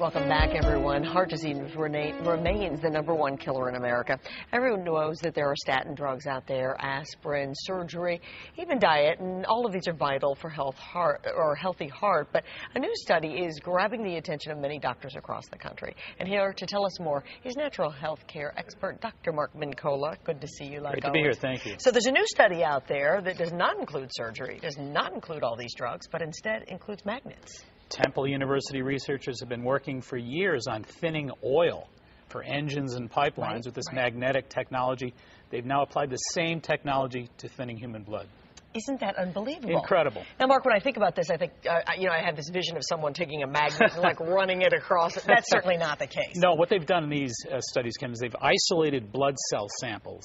Welcome back, everyone. Heart disease remains the #1 killer in America. Everyone knows that there are statin drugs out there, aspirin, surgery, even diet, and all of these are vital for healthy heart. But a new study is grabbing the attention of many doctors across the country. And here to tell us more is natural health care expert Dr. Mark Mencola. Good to see you. Great to be here. Thank you. So there's a new study out there that does not include surgery, does not include all these drugs, but instead includes magnets. Temple University researchers have been working for years on thinning oil for engines and pipelines with this magnetic technology. They've now applied the same technology to thinning human blood. Isn't that unbelievable? Incredible. Now, Mark, when I think about this, I think, I have this vision of someone taking a magnet and, like, running it across. That's certainly not the case. No, what they've done in these studies, Kim, is they've isolated blood cell samples.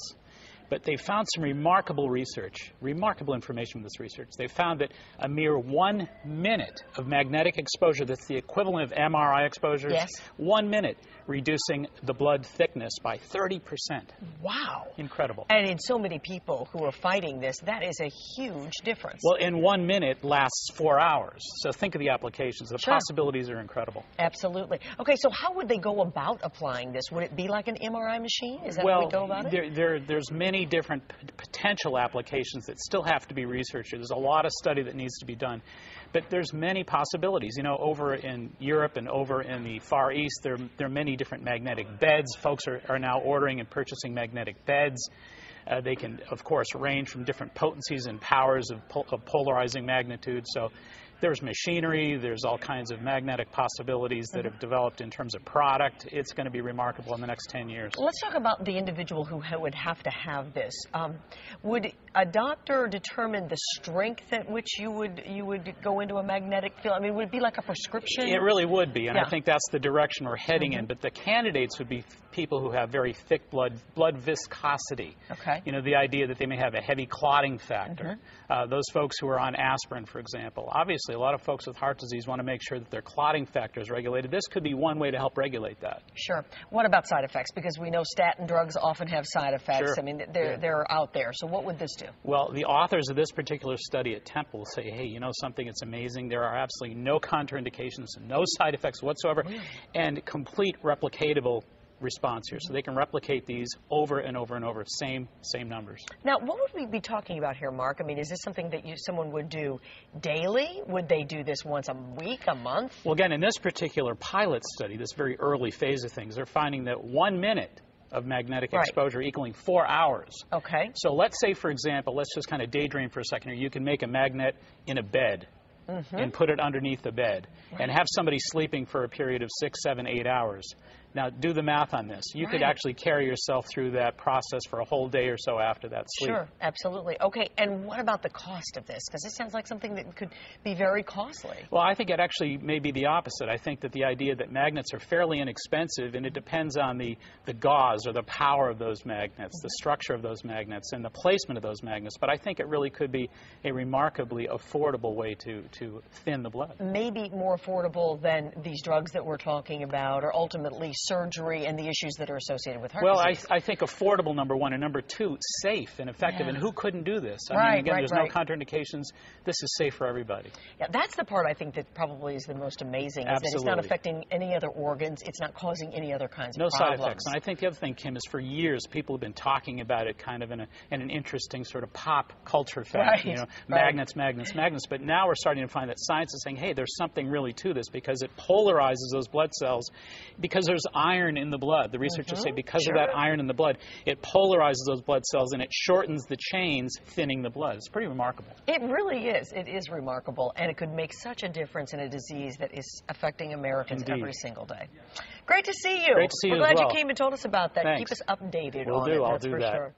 But they found some remarkable research, remarkable information from this research. They found that a mere 1 minute of magnetic exposure, that's the equivalent of MRI exposures, 1 minute, reducing the blood thickness by 30%. Wow. Incredible. And in so many people who are fighting this, that is a huge difference. Well, in 1 minute lasts 4 hours. So think of the applications. The possibilities are incredible. Absolutely. Okay, so how would they go about applying this? Would it be like an MRI machine? Is that how we go about it? There's many different potential applications that still have to be researched. There's a lot of study that needs to be done. But there's many possibilities. You know, over in Europe and over in the Far East, there are many different magnetic beds. Folks are now ordering and purchasing magnetic beds. They can, of course, range from different potencies and powers of polarizing magnitude. So there's machinery, there's all kinds of magnetic possibilities that have developed in terms of product. It's going to be remarkable in the next 10 years. Let's talk about the individual who would have to have this. Would a doctor determine the strength at which you would go into a magnetic field? I mean, would it be like a prescription? It really would be, and I think that's the direction we're heading in. But the candidates would be people who have very thick blood viscosity. Okay. You know, the idea that they may have a heavy clotting factor. Those folks who are on aspirin, for example. Obviously, a lot of folks with heart disease want to make sure that their clotting factor is regulated. This could be one way to help regulate that. Sure. What about side effects? Because we know statin drugs often have side effects. Sure. I mean, they're out there. So what would this do? Well, the authors of this particular study at Temple say, hey, you know something? It's amazing. There are absolutely no contraindications, no side effects whatsoever, and complete replicatable response here. So they can replicate these over and over and over, same numbers. Now, what would we be talking about here, Mark? I mean, is this something that someone would do daily? Would they do this once a week, a month? Well, again, in this particular pilot study, this very early phase of things, they're finding that 1 minute of magnetic exposure equaling 4 hours. Okay. So let's say, for example, let's just kind of daydream for a second here. You can make a magnet in a bed and put it underneath the bed and have somebody sleeping for a period of 6, 7, 8 hours. Now, do the math on this. You could actually carry yourself through that process for a whole day or so after that sleep. Sure, absolutely. Okay, and what about the cost of this? Because this sounds like something that could be very costly. Well, I think it actually may be the opposite. I think that the idea that magnets are fairly inexpensive, and it depends on the gauze or the power of those magnets, the structure of those magnets, and the placement of those magnets. But I think it really could be a remarkably affordable way to thin the blood. Maybe more affordable than these drugs that we're talking about, or ultimately surgery and the issues that are associated with heart disease. I think affordable, number one, and number two, safe and effective. And who couldn't do this? I mean, again, there's no contraindications. This is safe for everybody. Yeah, that's the part I think that probably is the most amazing. Is that it's not affecting any other organs. It's not causing any other kinds of problems. No side effects. And I think the other thing, Kim, is for years people have been talking about it kind of in an interesting sort of pop culture fashion. You know, magnets, magnets, magnets. But now we're starting to find that science is saying, hey, there's something really to this because it polarizes those blood cells because there's iron in the blood. The researchers say because of that iron in the blood, it polarizes those blood cells and it shortens the chains, thinning the blood. It's pretty remarkable. It really is. It is remarkable, and it could make such a difference in a disease that is affecting Americans every single day. Great to see you. Great to see you We're glad as well. you came and told us about that. Thanks. Keep us updated Will on do. it. I'll That's do for that. sure.